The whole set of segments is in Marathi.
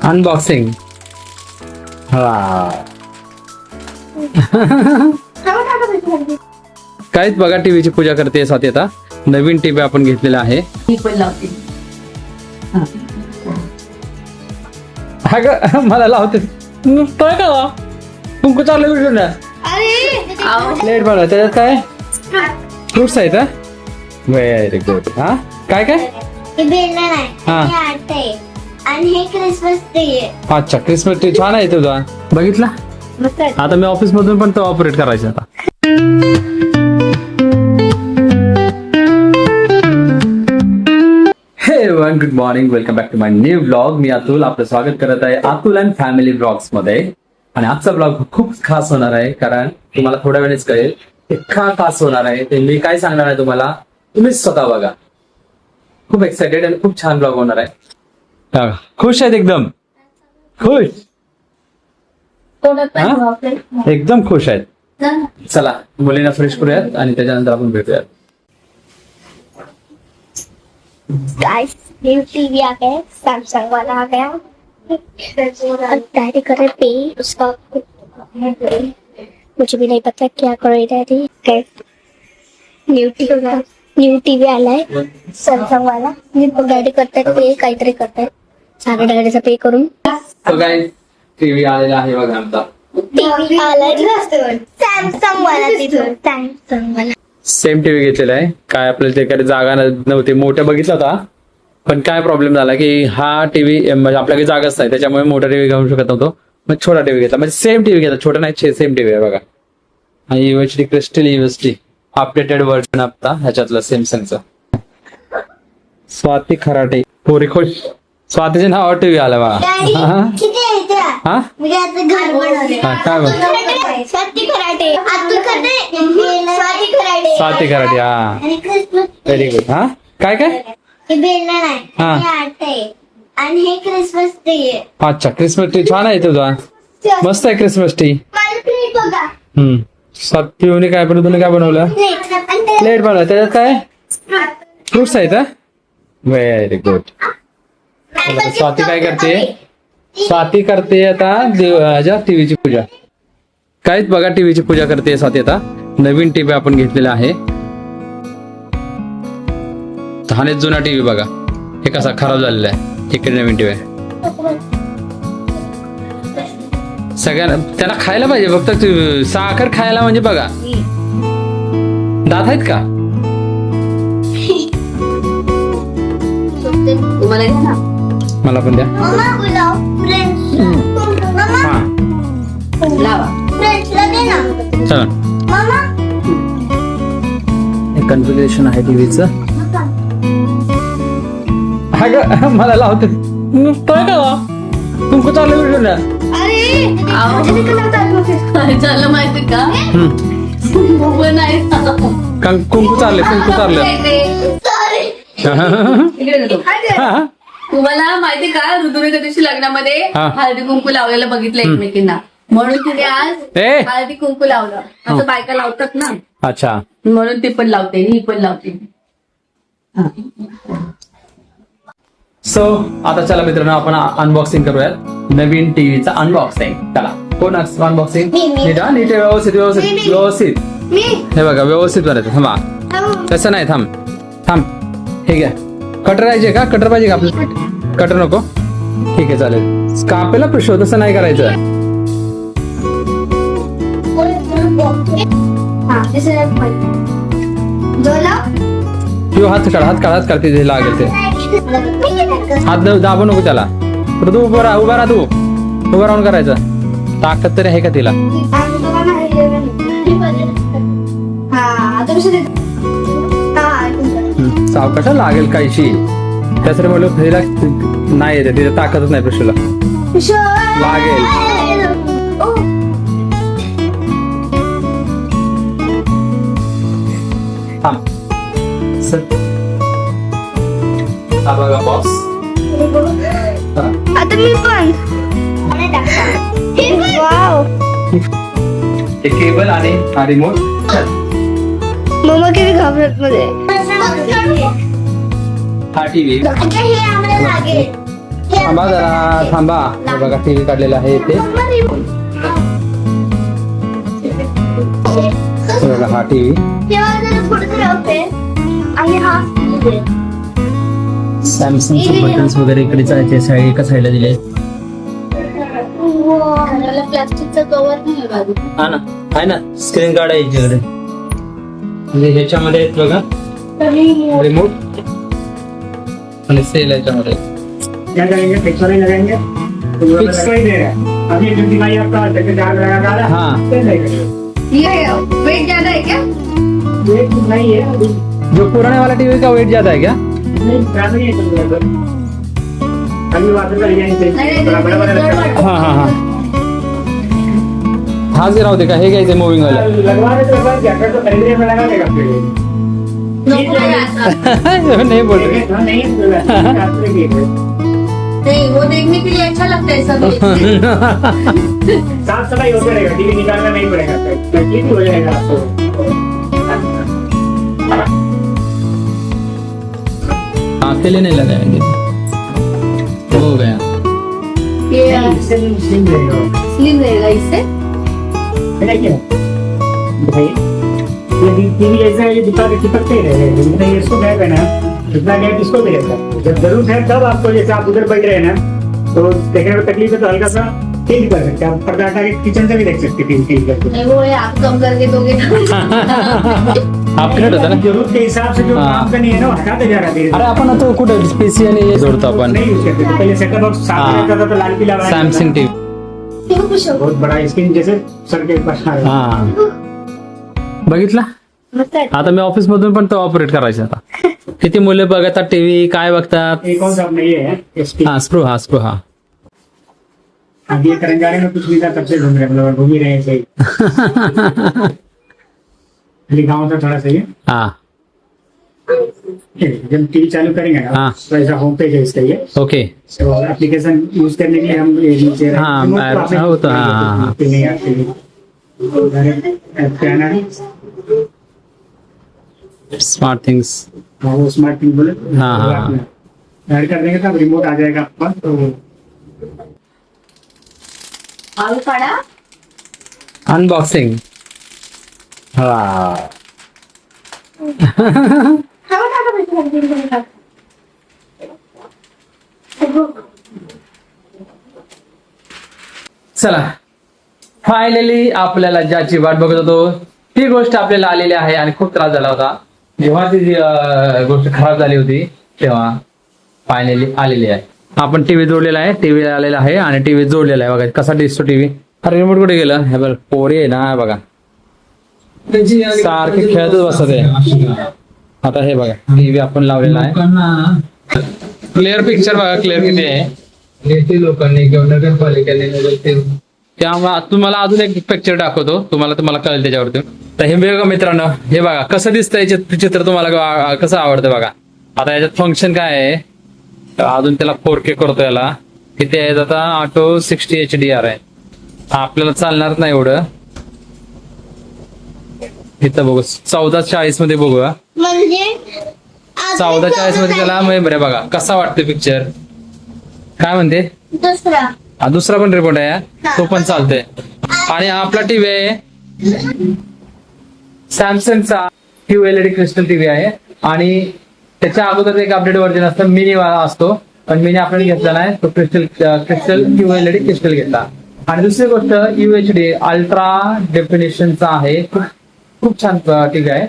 अनबॉक्सिंग. काहीच बघा, टीव्हीची पूजा करते स्वाती. आता नवीन टीव्ही आपण घेतलेला आहे. मला लावते काय का कुंकू चालू प्लेट बघा, त्याच्यात काय फ्रुट्स आहेत. Very good. हा काय काय आणि हे क्रिसमस ट्री आहे. अच्छा, क्रिसमस ट्री छान आहे तुझा. बघितला. आता मी ऑफिस मधून पण तो ऑपरेट करायचा आता. हे good morning, welcome back to my new blog. मी अतुल, आपलं स्वागत करत आहे अतुल अँड फॅमिली ब्लॉग्स मध्ये. आणि आजचा ब्लॉग खूप खास होणार आहे, कारण तुम्हाला थोड्या वेळेस कळेल इतका खास होणार आहे ते मी काय सांगणार आहे तुम्हाला, तुम्हीच स्वतः बघा. खूप एक्साइटेड आणि खूप छान ब्लॉग होणार आहे. खुश आहेत एकदम, खुश, एकदम खुश आहेत. चला मुलींना फ्रेश करूयात आणि त्याच्यानंतर आपण भेटूयात. गाइस, न्यू टीवी आ गया, सैमसंग वाला आ गया. डैडी कर रहे पे उसका, मुझे भी नहीं पता क्या कर रही डैडी. न्यू टीवी आलाय सॅमसंग वाला. डॅडी करतायत पे, काहीतरी करतायत. सारे डॅडीचा पे करून. तो काय टीव्ही आलेला आहे बघा आमचा. टीवी आलाय सॅमसंग वाला, तिथून सॅमसंग वाला. सेम टीव्ही घेतलेला आहे. काय आपल्याला ते काही जागा नव्हती, मोठ्या बघितला होता, पण काय प्रॉब्लेम झाला की हा टीव्ही म्हणजे आपल्याकडे जागाच नाही, त्याच्यामुळे मोठा टीव्ही घेऊ शकत नव्हतो. मग छोटा टीव्ही घेतला, म्हणजे सेम टीव्ही घेतला, छोटा नाही सेम टीव्ही आहे बघा. आणि युएचडी क्रिस्टल युएचडी अपडेटेड व्हर्जन आता ह्याच्यातलं सॅमसंगचं. स्वाती खराटे पोरी खुश. स्वातीचे नाव टीव्ही आला बघा. हा काय बोल स्वाती खराटे, स्वाती खराटे. हा व्हेरी गुड. हा काय काय आणि हे क्रिसमस ट्री आहे. अच्छा, क्रिसमस ट्री छान आहे तुझा, मस्त आहे क्रिसमस ट्री. पिऊने काय तुम्ही काय बनवलं, प्लेट बनवलं, त्याच्यात काय फ्रुट्स आहेत. Very good. स्वाती काय करते, स्वाती करते आता टीव्हीची पूजा. काहीच बघा, टीव्हीची पूजा करते स्वाती. आता नवीन टीव्ही आपण घेतलेला आहे. हाने जुना टीव्ही बघा, हे कसा खराब झालेला आहे. इकडे नवीन टीव्ही आहे. सगळ्यांना त्यांना खायला पाहिजे, फक्त साखर खायला म्हणजे बघा. दात आहेत का मला पण द्या. चला, हे कन्फिगरेशन आहे टीव्हीचं. मला लावते काय का कुंकू चालू झालं माहिती का, कुंकू चालले तुम्हाला माहिती का, ऋतूच्या दिवशी लग्नामध्ये हळदी कुंकू लावलेलं बघितलं एकमेकींना, म्हणून तिने आज हळदी कुंकू लावलं. असं बायका लावतात ना. अच्छा, म्हणून ती पण लावते, ही पण लावते. सो आता चला मित्रांनो, आपण अनबॉक्सिंग करूयात नवीन टीव्हीचा अनबॉक्सिंग. चला, कोण अनबॉक्सिंग? नीट व्यवस्थित व्यवस्थित व्यवस्थित. हे बघा व्यवस्थित करायचं. थांबा, तसं नाही, थांब थांब. हे घ्या. कटर पाहिजे का, कटर पाहिजे का आपल्याला? कटर नको, ठीक आहे चालेल. कापेला पिशव, तसं नाही करायचं. हात काढ तिथे लागेल ते. हात दाबू नको त्याला. तू उभा राहा तू उभं राहून करायचं. ताकद तरी आहे का तिला? सावकाश लागेल काहीशी, त्यासाठी म्हणलं फिरायला नाही येते, तिथे ताकदच नाही पिशूला. लागेल. हा बघा बॉक्स. आता मी पण केबल आणि रिमोट. मम्मा किती घाबरत मध्ये. हा टीव्ही हे आम्हाला लागेल. थांबा जरा थांबा. हे बघा टीव्ही काढलेला आहे इथे. हे बघा हा टीव्ही. सॅमसंगचे बटन्स वगैरे इकडे साईड एका साईडला दिले. प्लास्टिकचं कवर नाही बाजू. हा ना आहे ना स्क्रीन कार्ड आहे याच्याकडे. म्हणजे ह्याच्यामध्ये आहेत बघा रिमोट आणि सेल याच्यामध्ये. क्या करेंगे फिक्स नहीं लगाएंगे तो वो Fix. लगवा ही दे रहा है अभी जो दिखाई आपका जगह चार्ज लगा रहा है हाँ. फिर नहीं करेंगे ये वेट ज्यादा है क्या? ये नहीं है अभी जो पुराने वाला टीवी का वेट ज्यादा है क्या? नहीं खराब नहीं है चल रहा है अभी वाटर का डिजाइन नहीं, चाहिए नहीं, बड़ा बड़ा नहीं, लगता हा हा हा. हाच राहू दे का हे घ्यायचं मूविंग वाला. है लगवा दे तो लगवा दे अगर तो खरीदने में लगा देगा फिर नको नाही आता. नाही बोल रहे. नहीं है नहीं, वो देखने के लिए अच्छा लगता है सब. साफ सफाई होते रहेगा टीवी निकालना नहीं पड़ेगा ठीक हो जाएगा आपको अकेले नहीं लगाएंगे. हो गया. ये इससे स्लिम रहेगा स्लिम रहेगा इससे. है क्या भाई ये टीवी ऐसा है ये दिखा के चिपकते ही रहेगा जितना ये इसको गैप है ना इतना गैप इसको भी रहता है जब जरूरत है तब आपको जैसे आप उधर बैठ रहे हैं ना तो देखने में तकलीफ है तो हल्का सा चेंज कर सकते हैं आप पर्दा हटा के किचन से भी देख सकते हैं टीवी करके नहीं, वो है आप कम करके दोगे अपग्रेड होता ना. जरूरत के हिसाब से जो हाँ. काम करनी है ना वो हटाते जा रहा है अरे आपण आता कुठे पीसी आणि हे जोडतो आपण. नहीं यूज करते थे पहले सेटअप बॉक्स साथ हाँ. में रहता था तो लाल पीला वाला सॅमसंग टीव्ही. बहुत बड़ा स्क्रीन जैसे सर के ऊपर आ रहा है। हा बघितला. आता मी ऑफिस मधून पण तो ऑपरेट करायचा आता. किती मुलं बघतात टीव्ही काय बघतात. ये कौन सा अपने ये है एसपी हा स्प्रू हा. अब ये करंजारे में कुछ नहीं था तब से घूम रहे मतलब घूम ही रहे हैं सही खाली गाँव था थोड़ा सही है हा जब टीवी चालू करेंगे ना हाँ. तो ऐसा होम पेज है इसका ये ओके. तो एप्लीकेशन यूज करने के लिए हम ये नीचे हाँ, remote को आपने वो तो हाँ, हाँ. पे नहीं आती है ऐप पे आना है स्मार्ट थिंग्स. हाँ, वो स्मार्ट टीवी बोले हाँ, हाँ. ऐड कर देंगे तब रिमोट आ जाएगा आपका तो आलू काढा. अनबॉक्सिंग. हा चला फायनली आपल्याला ज्याची वाट बघत होतो ती गोष्ट आपल्याला आलेली आहे आणि खूप त्रास झाला होता. जेव्हा ती गोष्ट खराब झाली होती तेव्हा फायनली आलेली आहे. आपण टीव्ही जोडलेला आहे. टीव्ही आलेला आहे आणि टीव्ही जोडलेला आहे. बघा कसा दिसतो टीव्ही. अरे रिमोट कुठे गेलं. हे बघ पोरी आहे ना बघा सारखे खेळतच बसत आहे. आता हे बघा टीव्ही आपण लावलेला आहे. क्लिअर पिक्चर बघा क्लिअर किती आहे. लोकांनी किंवा नगरपालिकेने त्यामुळे तुम्हाला अजून एक पिक्चर दाखवतो तुम्हाला कळेल त्याच्यावरती. तर हे बघा मित्रांनो हे बघा कसं दिसतंय चित्र तुम्हाला कसं आवडतं बघा. आता याच्यात फंक्शन काय आहे अजून त्याला 4K करतो याला. किती आहे आता ऑटो 60 HDR आहे. आपल्याला चालणार नाही एवढं. इथं बघू 1440 मध्ये बघूया. म्हणजे 1440 मध्ये त्याला बरं बघा कसा वाटतो पिक्चर. काय म्हणते दुसरा हा दुसरा पण रिपोर्ट आहे तो पण चालतोय. आणि आपला टीव्ही आहे सॅमसंगचा QLED क्रिस्टल टीव्ही आहे. आणि त्याच्या अगोदर एक अपडेट व्हर्जन असतं मिनी वाला असतो पण मिनी आपण घेतला नाही तो क्रिस्टल QLED क्रिस्टल घेतला. आणि दुसरी गोष्ट UHD अल्ट्रा डेफिनेशनचा आहे. खूप छान टीव्ही आहे.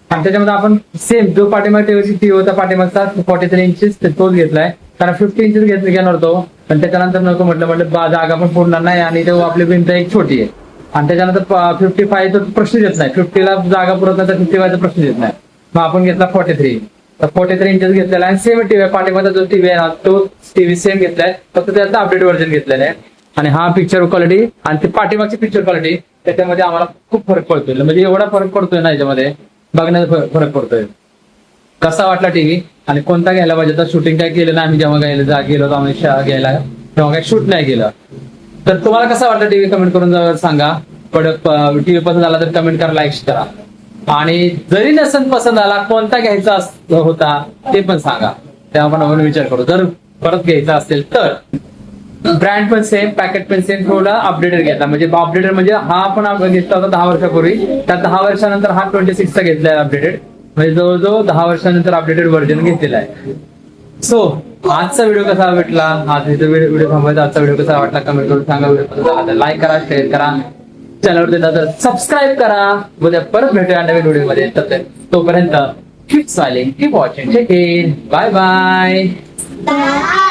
आणि त्याच्यामध्ये आपण सेम जो पाठीमाग टीव्ही होता पाठीमागचा 43 इंचेस तोच घेतलाय. कारण 50 इंचेस घेणार होतो पण त्याच्यानंतर नको म्हटलं जागा पण पुरणार नाही आणि तेव्हा आपली भिंत एक छोटी आहे. आणि त्याच्यानंतर 55 प्रश्न येत नाही. 50 ला जागा पुरत नाही तर 55 प्रश्न येत नाही. मग आपण घेतला 43 तर 43 इंचेस घेतलेला आहे. सेम टीव्ही आहे पाठीमागचा जो टीव्ही आहे ना तो टीव्ही सेम घेतलाय फक्त त्याचा अपडेट व्हर्जन घेतलेला आहे. आणि हा पिक्चर क्वालिटी आणि ते पाठीमागची पिक्चर क्वालिटी त्याच्यामध्ये आम्हाला खूप फरक पडतोय. म्हणजे एवढा फरक पडतोय ना याच्यामध्ये बघण्याचा फरक पडतोय. कसा वाटला टीव्ही आणि कोणता घ्यायला पाहिजे. तर शूटिंग काय केलं ना आम्ही जेव्हा गेलो होतो आम्ही घ्यायला तेव्हा काही शूट नाही केलं. तर तुम्हाला कसा वाटला टीव्ही कमेंट करून सांगा. पण टीव्ही पसंत आला तर कमेंट करा लाईक करा. आणि जरी नसेल पसंत आला कोणता घ्यायचा होता ते पण सांगा तेव्हा आपण विचार करू. जर परत घ्यायचा असेल तर ब्रँड पण सेम, पॅकेट पण सेम, थोडा अपडेटेड घेतला. म्हणजे अपडेटेड म्हणजे हा आपण घेतला होता 10 वर्षापूर्वी, त्या 10 वर्षानंतर हा 26चा घेतलाय अपडेटेड. म्हणजे जवळजवळ 10 वर्षानंतर अपडेटेड व्हर्जन घेतलेला आहे. सो आजचा व्हिडिओ कसा वाटला, आज व्हिडिओ थांबायचा. आजचा व्हिडिओ कसा वाटला कमेंट करून सांगा. व्हिडिओ पसंत आला तर लाईक करा, शेअर करा, चॅनलवर तर सबस्क्राईब करा. उद्या परत भेटूया नवीन व्हिडिओ मध्ये. तोपर्यंत keep smiling, keep watching, take care, bye bye. Bye.